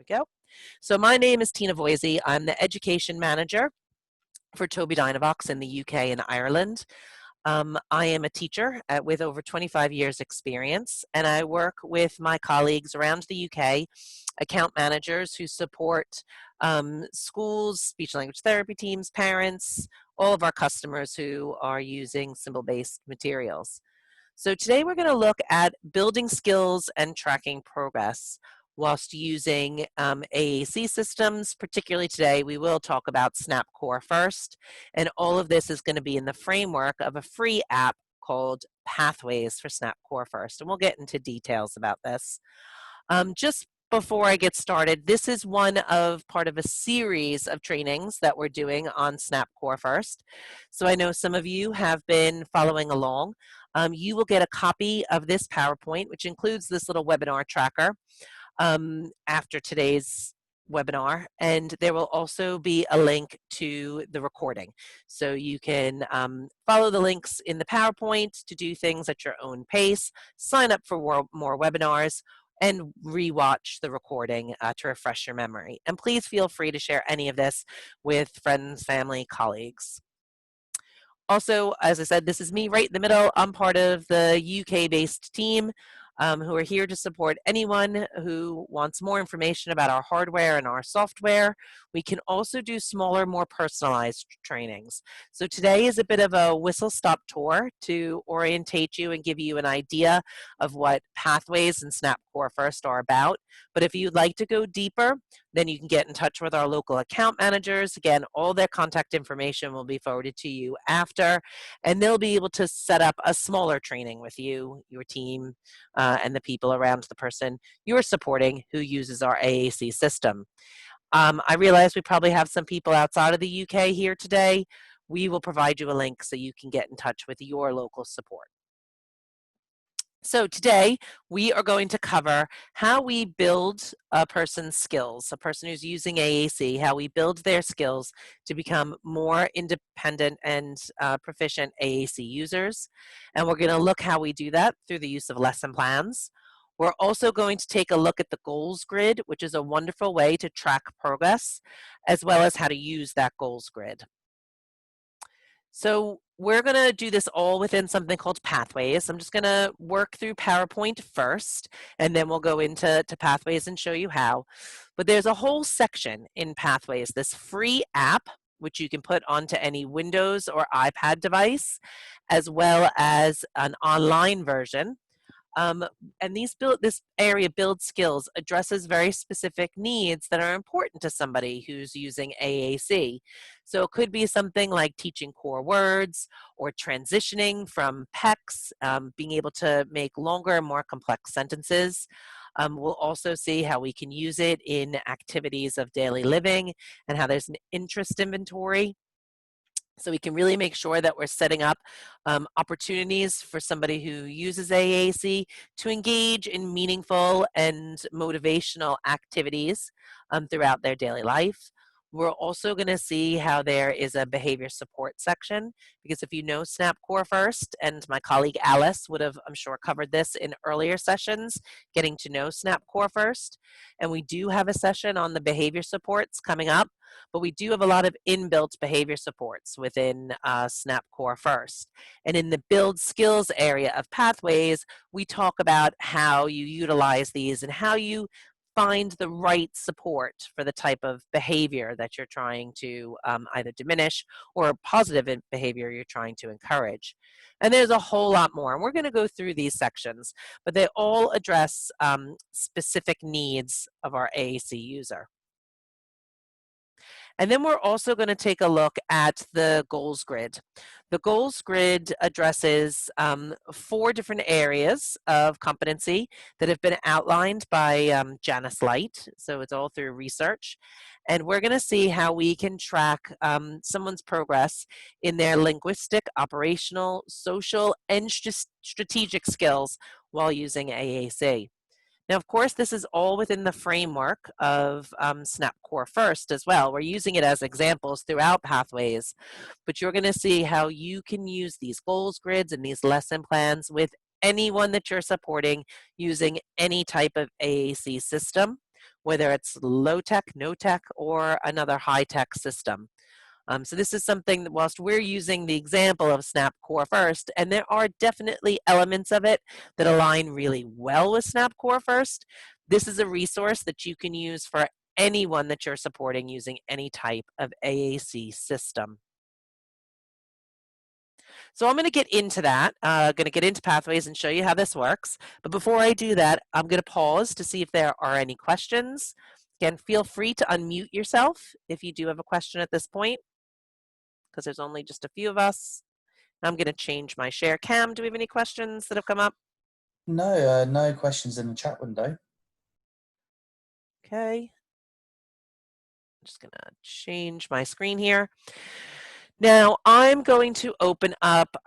go. So my name is Tina Voisey. I'm the education manager for Toby Dynavox in the UK and Ireland. I am a teacher with over 25 years experience, and I work with my colleagues around the UK, account managers who support schools, speech language therapy teams, parents, all of our customers who are using symbol-based materials. So today we're going to look at building skills and tracking progress whilst using AAC systems. Particularly today, we will talk about Snap Core first, and all of this is going to be in the framework of a free app called Pathways for Snap Core first, and we'll get into details about this. Just before I get started, this is part of a series of trainings that we're doing on Snap Core first. So I know some of you have been following along. You will get a copy of this PowerPoint, which includes this little webinar tracker after today's webinar, and there will also be a link to the recording. So you can follow the links in the PowerPoint to do things at your own pace, sign up for more webinars, and rewatch the recording to refresh your memory. And please feel free to share any of this with friends, family, colleagues. Also, as I said, this is me right in the middle. I'm part of the UK-based team who are here to support anyone who wants more information about our hardware and our software. We can also do smaller, more personalized trainings. So today is a bit of a whistle-stop tour to orientate you and give you an idea of what Pathways and Snap Core First are about. But if you'd like to go deeper, then you can get in touch with our local account managers. Again, all their contact information will be forwarded to you after, and they'll be able to set up a smaller training with you, your team, and the people around the person you're supporting who uses our AAC system. I realize we probably have some people outside of the UK here today. We will provide you a link so you can get in touch with your local support. So today we are going to cover how we build a person's skills, a person who's using AAC, how we build their skills to become more independent and proficient AAC users. And we're going to look how we do that through the use of lesson plans. We're also going to take a look at the goals grid, which is a wonderful way to track progress, as well as how to use that goals grid. So we're going to do this all within something called Pathways. I'm just going to work through PowerPoint first, and then we'll go into Pathways and show you how. But there's a whole section in Pathways, this free app, which you can put onto any Windows or iPad device, as well as an online version. And this area, Build Skills, addresses very specific needs that are important to somebody who's using AAC. So it could be something like teaching core words or transitioning from PECs, being able to make longer and more complex sentences. We'll also see how we can use it in activities of daily living and how there's an interest inventory. So we can really make sure that we're setting up opportunities for somebody who uses AAC to engage in meaningful and motivational activities throughout their daily life. We're also going to see how there is a behavior support section, because if you know Snap Core First, and my colleague Alice would have, I'm sure, covered this in earlier sessions, getting to know Snap Core First. And we do have a session on the behavior supports coming up, but we do have a lot of inbuilt behavior supports within Snap Core First. And in the build skills area of Pathways, we talk about how you utilize these and how you find the right support for the type of behavior that you're trying to either diminish or positive behavior you're trying to encourage. And there's a whole lot more. And we're going to go through these sections, but they all address specific needs of our AAC user. And then we're also going to take a look at the goals grid. The goals grid addresses 4 different areas of competency that have been outlined by Janice Light. So it's all through research. And we're going to see how we can track someone's progress in their linguistic, operational, social, and strategic skills while using AAC. Now, of course, this is all within the framework of Snap Core First as well. We're using it as examples throughout Pathways, but you're going to see how you can use these goals grids and these lesson plans with anyone that you're supporting using any type of AAC system, whether it's low tech, no tech, or another high tech system. So this is something that whilst we're using the example of Snap Core First, and there are definitely elements of it that align really well with Snap Core First, this is a resource that you can use for anyone that you're supporting using any type of AAC system. So I'm going to get into that. Going to get into Pathways and show you how this works. But before I do that, I'm going to pause to see if there are any questions. Again, feel free to unmute yourself if you do have a question at this point, because there's only just a few of us. I'm going to change my share cam. Do we have any questions that have come up? No, no questions in the chat window. Okay. I'm just going to change my screen here. Now, I'm going to open up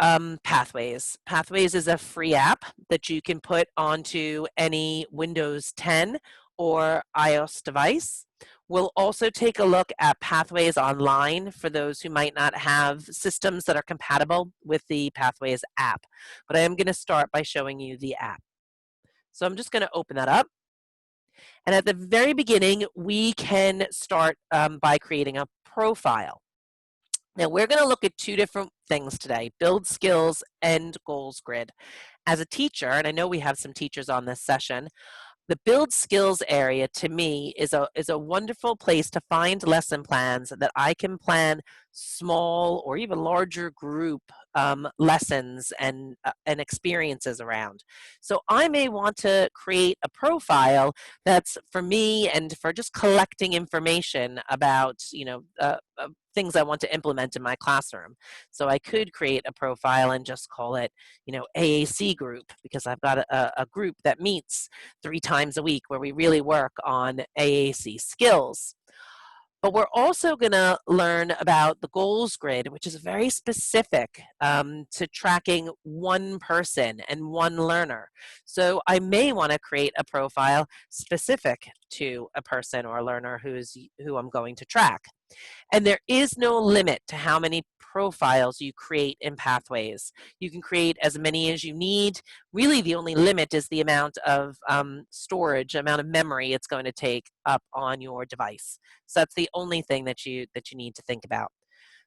Pathways. Pathways is a free app that you can put onto any Windows 10 or iOS device. We'll also take a look at Pathways online for those who might not have systems that are compatible with the Pathways app. But I am going to start by showing you the app. So I'm just going to open that up. And at the very beginning, we can start by creating a profile. Now, we're going to look at two different things today, build skills and goals grid. As a teacher, and I know we have some teachers on this session, the build skills area to me is a wonderful place to find lesson plans that I can plan small or even larger group lessons and experiences around. So I may want to create a profile that's for me and for just collecting information about things I want to implement in my classroom. So I could create a profile and just call it AAC group, because I've got a group that meets 3 times a week where we really work on AAC skills. But we're also going to learn about the goals grid, which is very specific to tracking one person and one learner. So I may want to create a profile specific to a person or a learner who I'm going to track. And there is no limit to how many profiles you create in Pathways. You can create as many as you need. Really, the only limit is the amount of storage, amount of memory it's going to take up on your device. So that's the only thing that you need to think about.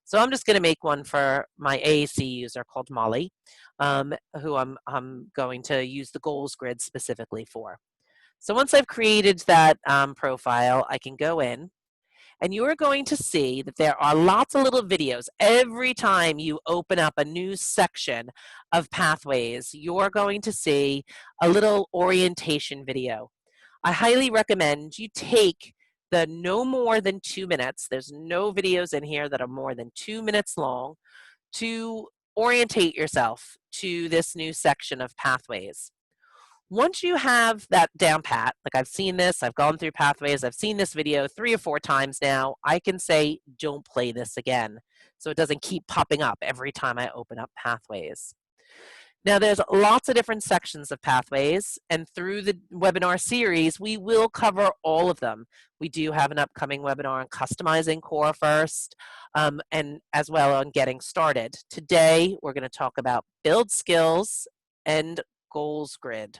So I'm just going to make one for my AAC user called Molly, who I'm going to use the goals grid specifically for. So once I've created that profile, I can go in. And you're going to see that there are lots of little videos. Every time you open up a new section of Pathways, you're going to see a little orientation video. I highly recommend you take the no more than 2 minutes, there's no videos in here that are more than 2 minutes long, to orientate yourself to this new section of Pathways. Once you have that down pat, like I've seen this, I've gone through Pathways, I've seen this video 3 or 4 times now, I can say, don't play this again. So it doesn't keep popping up every time I open up Pathways. Now there's lots of different sections of Pathways, and through the webinar series, we will cover all of them. We do have an upcoming webinar on customizing Core First, and as well on getting started. Today, we're going to talk about build skills and goals grid.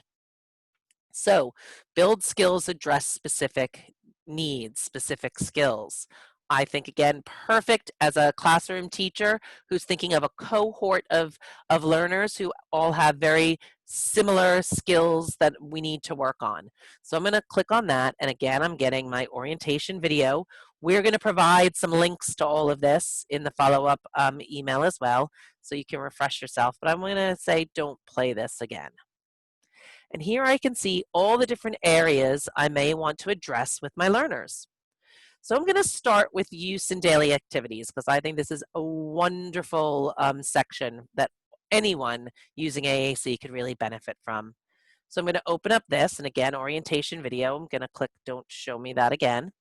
So build skills address specific needs, specific skills. I think, again, perfect as a classroom teacher who's thinking of a cohort of learners who all have very similar skills that we need to work on. So I'm going to click on that. And again, I'm getting my orientation video. We're going to provide some links to all of this in the follow-up email as well, so you can refresh yourself. But I'm going to say, don't play this again. And here I can see all the different areas I may want to address with my learners. So I'm going to start with use in daily activities, because I think this is a wonderful section that anyone using AAC could really benefit from. So I'm going to open up this, and again, orientation video. I'm going to click don't show me that again.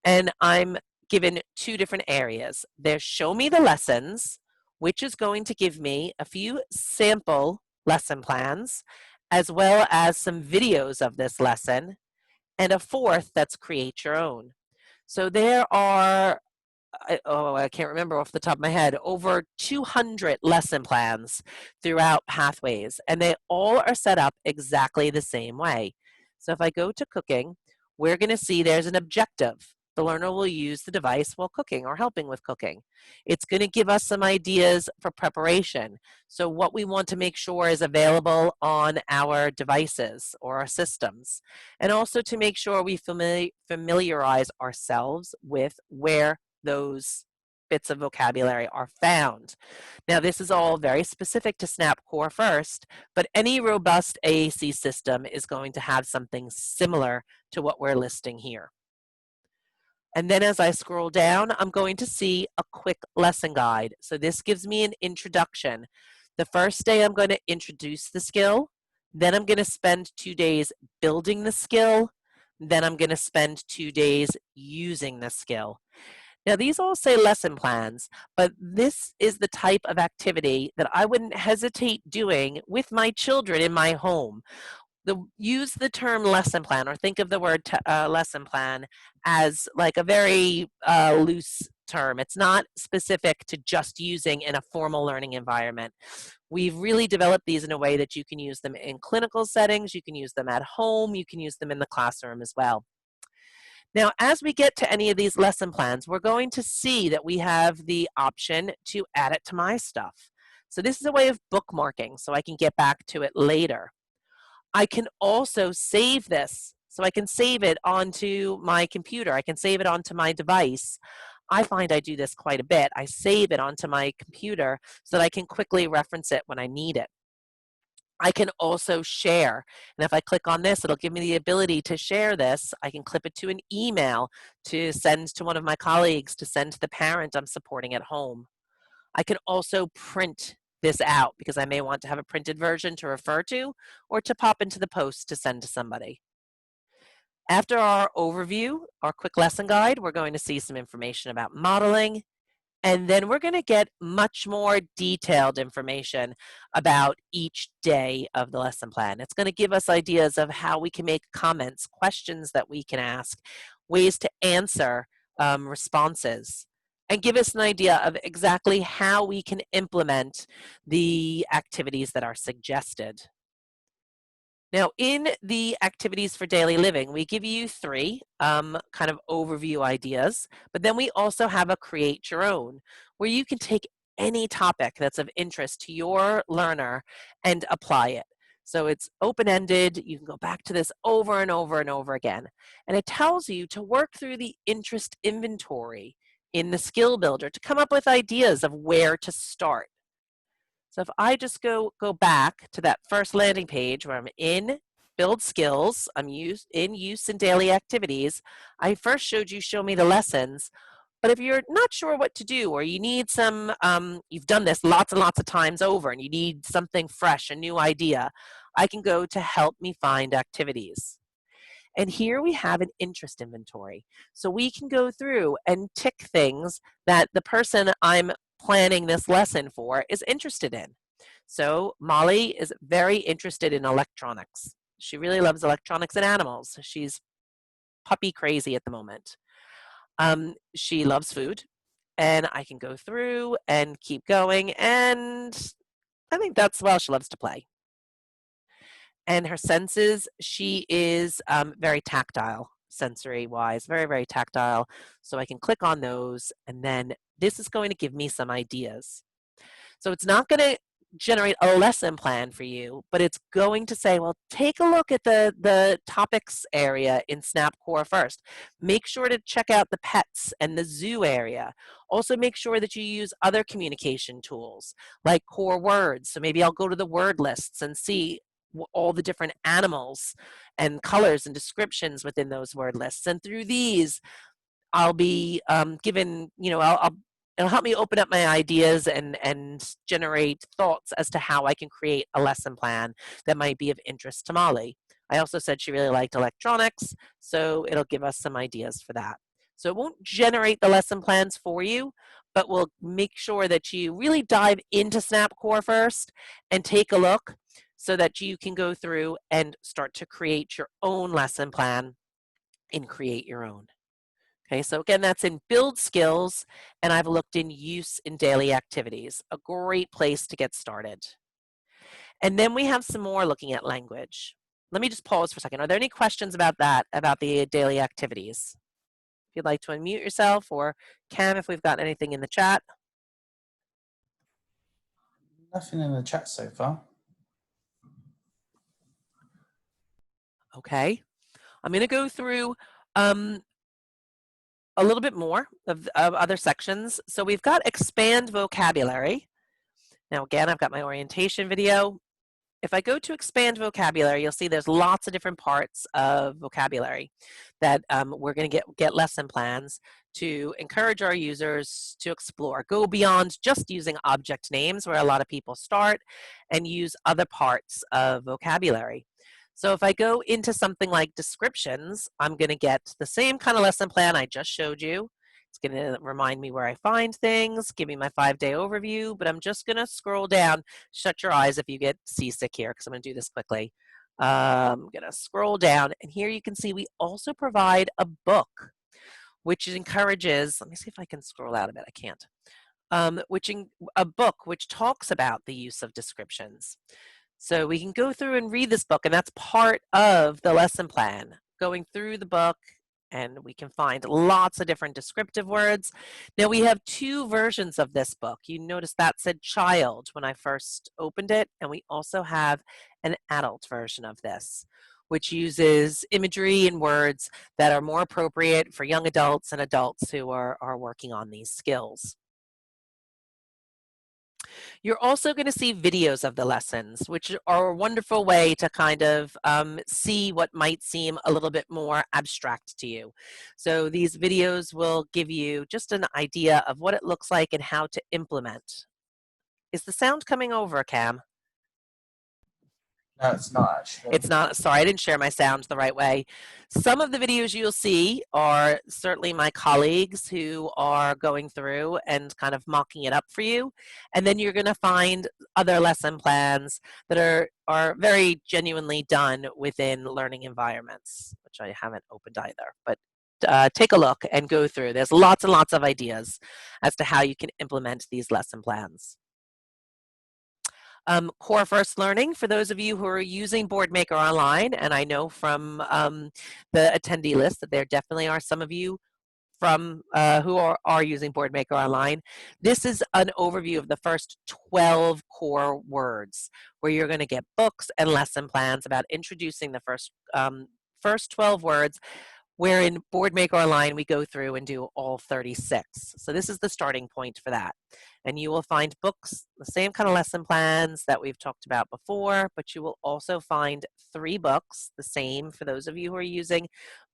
And I'm given 2 different areas. There's show me the lessons, which is going to give me a few sample lesson plans, as well as some videos of this lesson, and a 4th that's create your own. So there are, I can't remember off the top of my head, over 200 lesson plans throughout Pathways, and they all are set up exactly the same way. So if I go to cooking, we're going to see there's an objective. The learner will use the device while cooking or helping with cooking. It's going to give us some ideas for preparation. So what we want to make sure is available on our devices or our systems. And also to make sure we familiarize ourselves with where those bits of vocabulary are found. Now, this is all very specific to Snap Core First, but any robust AAC system is going to have something similar to what we're listing here. And then as I scroll down, I'm going to see a quick lesson guide. So this gives me an introduction. The first day I'm going to introduce the skill, then I'm going to spend 2 days building the skill, then I'm going to spend 2 days using the skill. Now, these all say lesson plans, but this is the type of activity that I wouldn't hesitate doing with my children in my home. Use the term lesson plan, or think of the word lesson plan as like a very loose term. It's not specific to just using in a formal learning environment. We've really developed these in a way that you can use them in clinical settings, you can use them at home, you can use them in the classroom as well. Now, as we get to any of these lesson plans, we're going to see that we have the option to add it to my stuff. So this is a way of bookmarking, so I can get back to it later. I can also save this. So I can save it onto my computer. I can save it onto my device. I find I do this quite a bit. I save it onto my computer so that I can quickly reference it when I need it. I can also share. And if I click on this, it'll give me the ability to share this. I can clip it to an email to send to one of my colleagues, to send to the parent I'm supporting at home. I can also print this out because I may want to have a printed version to refer to or to pop into the post to send to somebody. After our overview, our quick lesson guide, we're going to see some information about modeling, and then we're going to get much more detailed information about each day of the lesson plan. It's going to give us ideas of how we can make comments, questions that we can ask, ways to answer responses, and give us an idea of exactly how we can implement the activities that are suggested. Now, in the activities for daily living, we give you 3 kind of overview ideas, but then we also have a create your own, where you can take any topic that's of interest to your learner and apply it. So it's open-ended. You can go back to this over and over and over again. And it tells you to work through the interest inventory in the skill builder to come up with ideas of where to start. So if I just go back to that first landing page where I'm in build skills, I'm in use in daily activities, I first showed you show me the lessons. But if you're not sure what to do, or you need some, you've done this lots and lots of times over and you need something fresh, a new idea, I can go to help me find activities. And here we have an interest inventory. So we can go through and tick things that the person I'm planning this lesson for is interested in. So Molly is very interested in electronics. She really loves electronics and animals. She's puppy crazy at the moment. She loves food, and I can go through and keep going, and I think that's, well, she loves to play. And her senses, she is very tactile, sensory wise, very, very tactile. So I can click on those, and then this is going to give me some ideas. So it's not going to generate a lesson plan for you, but it's going to say, well, take a look at the topics area in Snap Core first. Make sure to check out the pets and the zoo area. Also make sure that you use other communication tools like core words. So maybe I'll go to the word lists and see all the different animals and colors and descriptions within those word lists. And through these, I'll be given, it'll help me open up my ideas and generate thoughts as to how I can create a lesson plan that might be of interest to Molly. I also said she really liked electronics, so it'll give us some ideas for that. So it won't generate the lesson plans for you, but we'll make sure that you really dive into Snap Core first and take a look so that you can go through and start to create your own lesson plan and create your own. Okay, so again, that's in build skills, and I've looked in use in daily activities, a great place to get started. And then we have some more looking at language. let me just pause for a second. Are there any questions about that, about the daily activities? If you'd like to unmute yourself, or Cam, if we've got anything in the chat. Nothing in the chat so far. Okay. I'm going to go through a little bit more of other sections. So we've got expand vocabulary. Now, again, I've got my orientation video. If I go to expand vocabulary, you'll see there's lots of different parts of vocabulary that we're going to get lesson plans to encourage our users to explore. Go beyond just using object names, where a lot of people start, and use other parts of vocabulary. So if I go into something like descriptions, I'm going to get the same kind of lesson plan I just showed you. It's going to remind me where I find things, give me my 5-day overview, but I'm just going to scroll down. Shut your eyes if you get seasick here, because I'm going to do this quickly. I'm going to scroll down, and here you can see we also provide a book, which encourages, let me see if I can scroll out a bit, I can't, a book which talks about the use of descriptions. So we can go through and read this book, and that's part of the lesson plan, going through the book, and we can find lots of different descriptive words. Now we have 2 versions of this book. You notice that said child when I first opened it, and we also have an adult version of this, which uses imagery and words that are more appropriate for young adults and adults who are working on these skills. You're also going to see videos of the lessons, which are a wonderful way to kind of see what might seem a little bit more abstract to you. So these videos will give you just an idea of what it looks like and how to implement. Is the sound coming over, Cam? No, it's not actually. It's not. Sorry, I didn't share my sound the right way. Some of the videos you'll see are certainly my colleagues who are going through and kind of mocking it up for you. And then you're going to find other lesson plans that are very genuinely done within learning environments, which I haven't opened either. But take a look and go through. There's lots and lots of ideas as to how you can implement these lesson plans. Core First Learning, for those of you who are using Boardmaker Online, and I know from the attendee list that there definitely are some of you from who are using Boardmaker Online. This is an overview of the first 12 core words, where you're going to get books and lesson plans about introducing the first 12 words, where in Boardmaker Online we go through and do all 36. So this is the starting point for that. And you will find books, the same kind of lesson plans that we've talked about before, but you will also find 3 books, the same for those of you who are using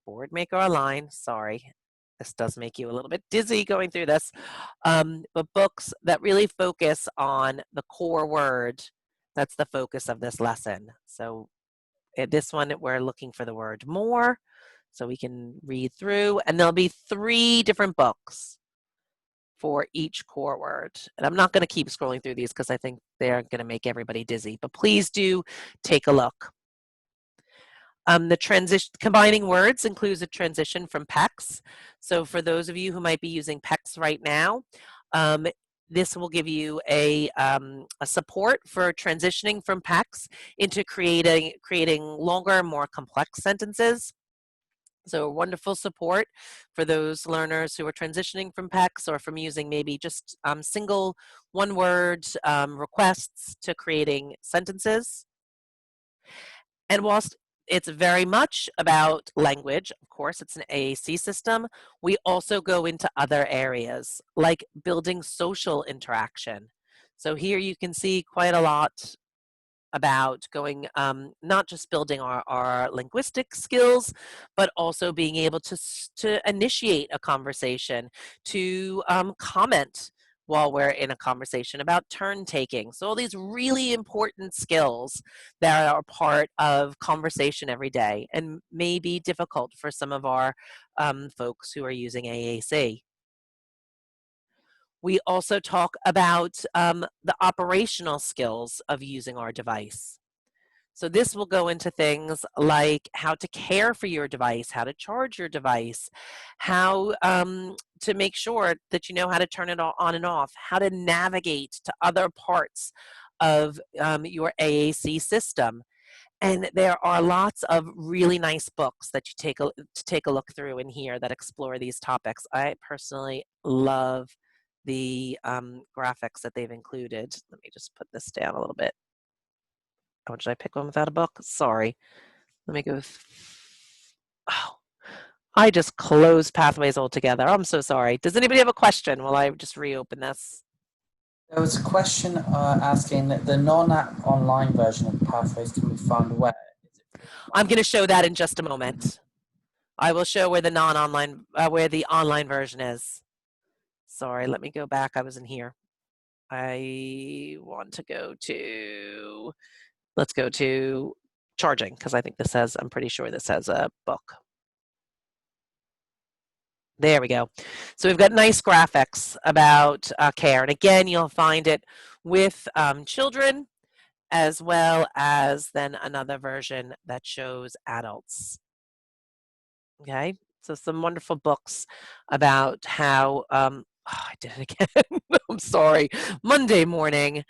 Boardmaker Online. Sorry, this does make you a little bit dizzy going through this, but books that really focus on the core word. That's the focus of this lesson. So at this one, we're looking for the word more. So we can read through, and there'll be 3 different books for each core word. And I'm not going to keep scrolling through these because I think they're going to make everybody dizzy, but please do take a look. The transition, combining words includes a transition from PECs. So for those of you who might be using PECs right now, this will give you a support for transitioning from PECs into creating longer, more complex sentences. So wonderful support for those learners who are transitioning from PECs or from using maybe just single one-word requests to creating sentences. And whilst it's very much about language, of course, it's an AAC system, we also go into other areas like building social interaction. So here you can see quite a lot about going, not just building our linguistic skills, but also being able to initiate a conversation, to comment while we're in a conversation, about turn taking. So all these really important skills that are part of conversation every day and may be difficult for some of our folks who are using AAC. We also talk about the operational skills of using our device. So this will go into things like how to care for your device, how to charge your device, how to make sure that you know how to turn it on and off, how to navigate to other parts of your AAC system. And there are lots of really nice books that you take a look through in here that explore these topics. I personally love the graphics that they've included. Let me just put this down a little bit. Oh, did I pick one without a book? Sorry. Let me go. Oh, I just closed Pathways altogether. I'm so sorry. Does anybody have a question while I just reopen this? There was a question asking that the non-app online version of Pathways can be found where? Is it for I'm going to device? show that in just a moment. I will show where the non-online, where the online version is. Sorry, let me go back. I was in here. I want to go to, let's go to charging, because I think this has, I'm pretty sure this has a book. There we go. So we've got nice graphics about care. And again, you'll find it with children, as well as then another version that shows adults. Okay, so some wonderful books about how, oh, I did it again. I'm sorry. Monday morning.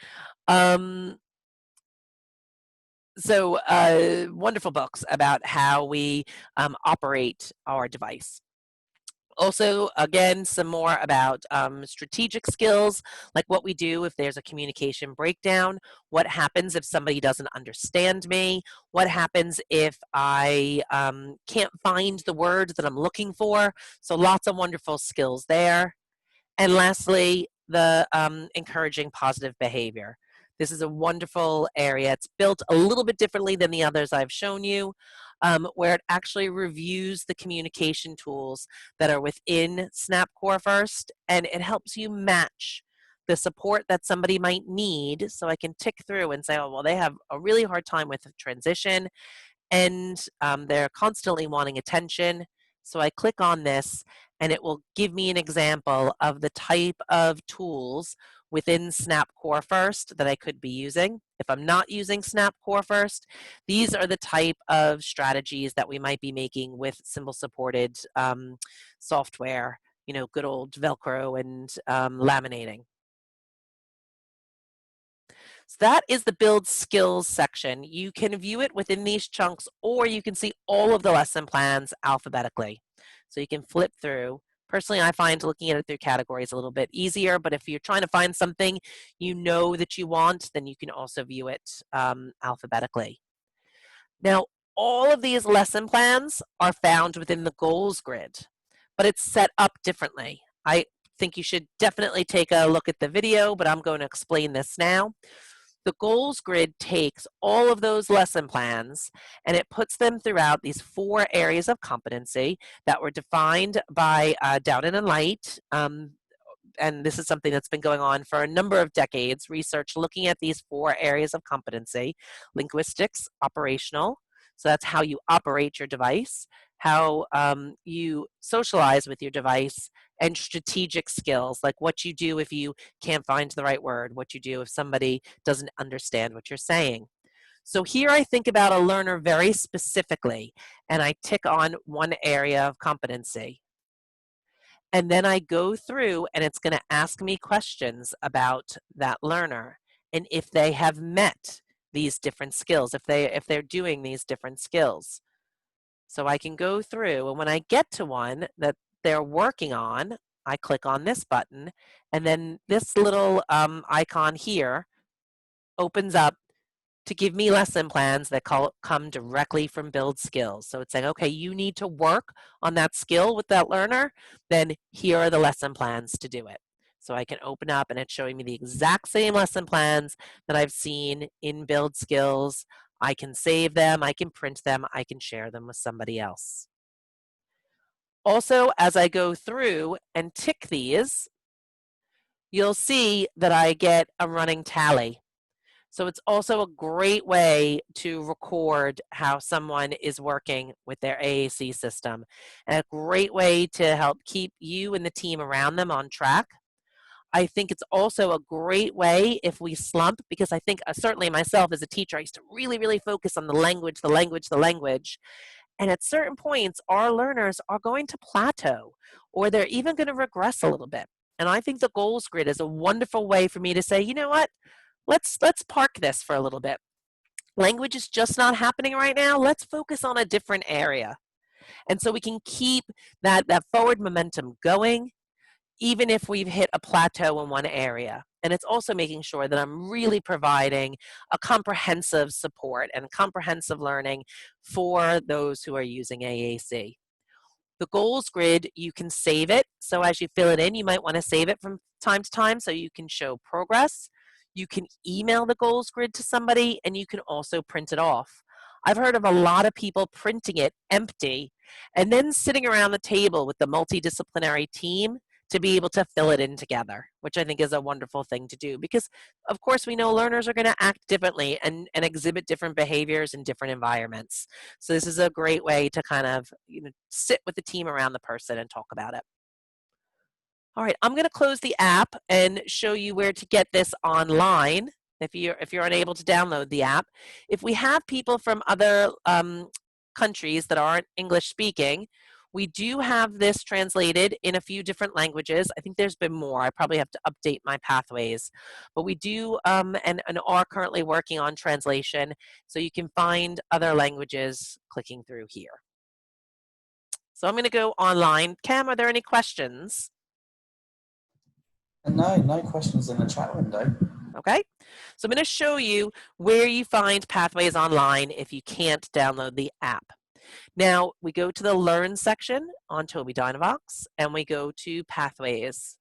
So wonderful books about how we operate our device. Also, again, some more about strategic skills, like what we do if there's a communication breakdown, what happens if somebody doesn't understand me, what happens if I can't find the words that I'm looking for. So lots of wonderful skills there. And lastly, the encouraging positive behavior. This is a wonderful area. It's built a little bit differently than the others I've shown you, where it actually reviews the communication tools that are within Snap Core First, and it helps you match the support that somebody might need. So I can tick through and say, oh, well, they have a really hard time with the transition, and they're constantly wanting attention. So I click on this and it will give me an example of the type of tools within Snap Core First that I could be using. If I'm not using Snap Core First, these are the type of strategies that we might be making with symbol supported software, you know, good old Velcro and laminating. So that is the build skills section. You can view it within these chunks, or you can see all of the lesson plans alphabetically. So you can flip through. Personally, I find looking at it through categories a little bit easier, but if you're trying to find something you know that you want, then you can also view it alphabetically. Now, all of these lesson plans are found within the goals grid, but it's set up differently. I think you should definitely take a look at the video, but I'm going to explain this now. The goals grid takes all of those lesson plans and it puts them throughout these 4 areas of competency that were defined by Dowden and Light. And this is something that's been going on for a number of decades, research looking at these 4 areas of competency: linguistics, operational, so that's how you operate your device, how you socialize with your device, and strategic skills, like what you do if you can't find the right word, what you do if somebody doesn't understand what you're saying. So here I think about a learner very specifically, and I tick on one area of competency. And then I go through and it's going to ask me questions about that learner and if they have met these different skills, if they're doing these different skills. So I can go through, and when I get to one that they're working on, I click on this button, and then this little icon here opens up to give me lesson plans that come directly from Build Skills. So it's saying, okay, you need to work on that skill with that learner, then here are the lesson plans to do it. So I can open up and it's showing me the exact same lesson plans that I've seen in Build Skills. I can save them, I can print them, I can share them with somebody else. Also, as I go through and tick these, you'll see that I get a running tally. So it's also a great way to record how someone is working with their AAC system, and a great way to help keep you and the team around them on track. I think it's also a great way if we slump, because I think certainly myself as a teacher, I used to really, really focus on the language, the language, the language. And at certain points, our learners are going to plateau, or they're even going to regress a little bit. And I think the goals grid is a wonderful way for me to say, you know what, let's park this for a little bit. Language is just not happening right now. Let's focus on a different area. And so we can keep that forward momentum going, even if we've hit a plateau in one area. And it's also making sure that I'm really providing a comprehensive support and comprehensive learning for those who are using AAC. The goals grid, you can save it. So as you fill it in, you might want to save it from time to time so you can show progress. You can email the goals grid to somebody, and you can also print it off. I've heard of a lot of people printing it empty and then sitting around the table with the multidisciplinary team to be able to fill it in together, which I think is a wonderful thing to do because, of course, we know learners are going to act differently and exhibit different behaviors in different environments. So this is a great way to kind of sit with the team around the person and talk about it. All right, I'm going to close the app and show you where to get this online if you're unable to download the app. If we have people from other countries that aren't English speaking, we do have this translated in a few different languages. I think there's been more. I probably have to update my pathways. But we do and are currently working on translation, so you can find other languages clicking through here. So I'm going to go online. Cam, are there any questions? No questions in the chat window. Okay, so I'm going to show you where you find Pathways online if you can't download the app. Now, we go to the Learn section on Tobii Dynavox, and we go to Pathways.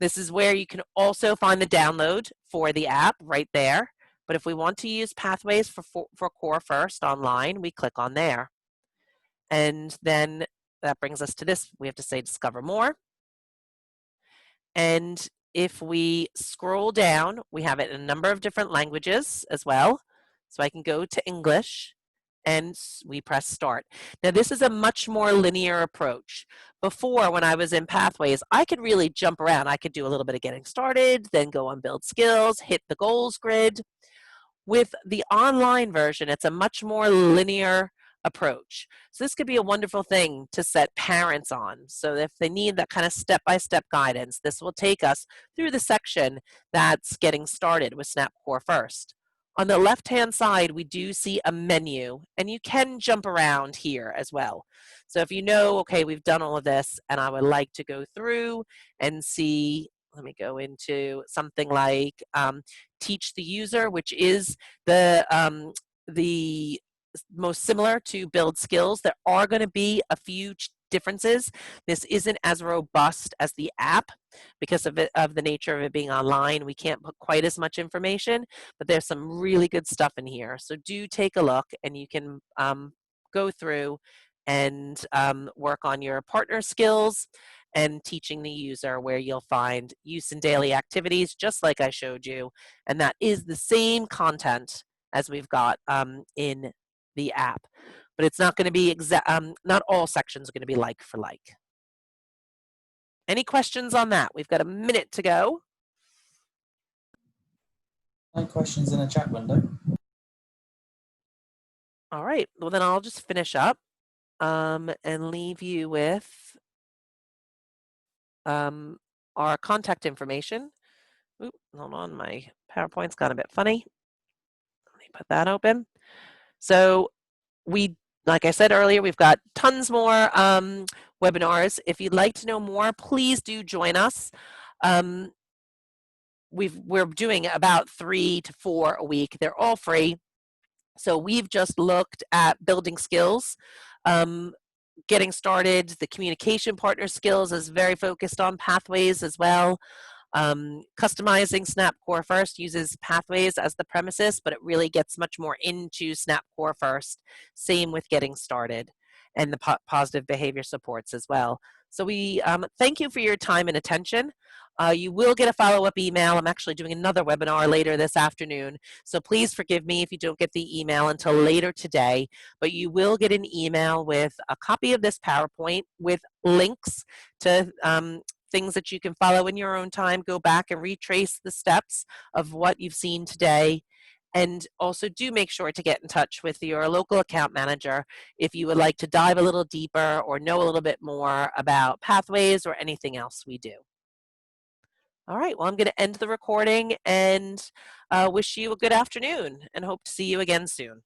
This is where you can also find the download for the app right there. But if we want to use Pathways for Core First online, we click on there. And then that brings us to this. We have to say Discover More. And if we scroll down, we have it in a number of different languages as well. So I can go to English and we press Start. Now this is a much more linear approach. Before, when I was in Pathways, I could really jump around. I could do a little bit of getting started, then go on Build Skills, hit the goals grid. With the online version, it's a much more linear approach. So this could be a wonderful thing to set parents on. So if they need that kind of step-by-step guidance, this will take us through the section that's getting started with Snap Core First. On the left-hand side, we do see a menu, and you can jump around here as well. So if you know, okay, we've done all of this, and I would like to go through and see, let me go into something like Teach the User, which is the most similar to Build Skills. There are going to be a few differences. This isn't as robust as the app because of the nature of it being online. We can't put quite as much information, but there's some really good stuff in here. So do take a look, and you can go through and work on your partner skills and teaching the user, where you'll find use in daily activities, just like I showed you. And that is the same content as we've got in the app. But it's not going to be not all sections are going to be like for like. Any questions on that? We've got a minute to go. No questions in the chat window. All right, well then I'll just finish up and leave you with our contact information. Oop, hold on, my PowerPoint's got a bit funny. Let me put that open. So like I said earlier, we've got tons more webinars. If you'd like to know more, please do join us. We're doing about 3 to 4 a week. They're all free. So we've just looked at building skills. Getting started, the communication partner skills is very focused on pathways as well. Customizing Snap Core First uses pathways as the premises, but it really gets much more into Snap Core First. Same with getting started and the positive behavior supports as well. So we thank you for your time and attention. You will get a follow-up email. I'm actually doing another webinar later this afternoon, so please forgive me if you don't get the email until later today, but you will get an email with a copy of this PowerPoint with links to things that you can follow in your own time. Go back and retrace the steps of what you've seen today. And also do make sure to get in touch with your local account manager if you would like to dive a little deeper or know a little bit more about pathways or anything else we do. All right, well, I'm going to end the recording and wish you a good afternoon and hope to see you again soon.